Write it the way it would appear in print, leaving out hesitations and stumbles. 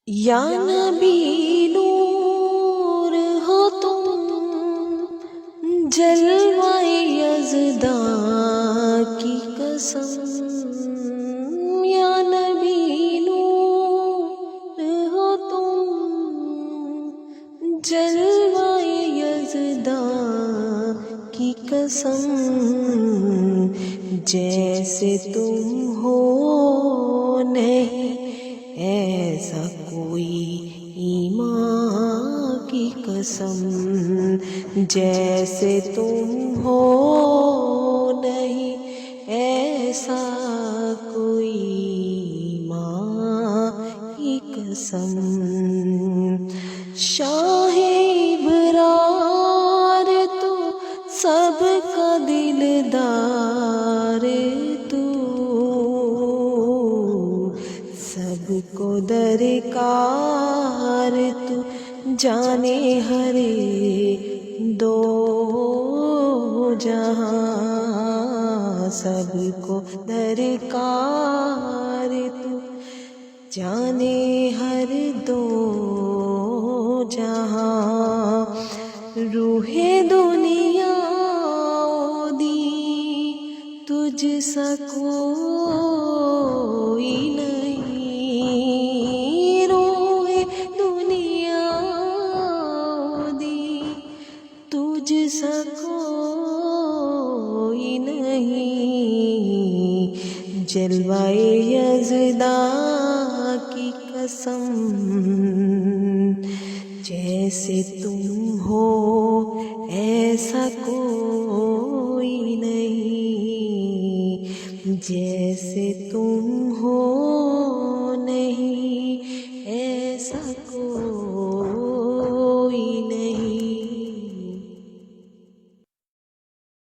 یا نبی نور ہو تم، جلوہ یزداں کی قسم۔ یا نبی نور ہو تم، جلوہ یزداں کی قسم۔ جیسے تم ہو نہیں ایسا کوئی ایمان کی قسم۔ جیسے تم ہو نہیں ایسا کوئی ایمان کی قسم۔ شاہ ابرار تو سب کا دلدار تو، سب کو درکار تو، جانے ہر دو جہاں۔ سب کو درکار تو، جانے ہر دو جہاں۔ روح دنیا دی تجھ سا کوئی نہیں، روح دنیا دی تجھ سا کوئی نہیں۔ جلوہ یزداں کی قسم، جیسے تم ہو ایسا کوئی نہیں۔ جیسے تم ہو نہیں ایسا کوئی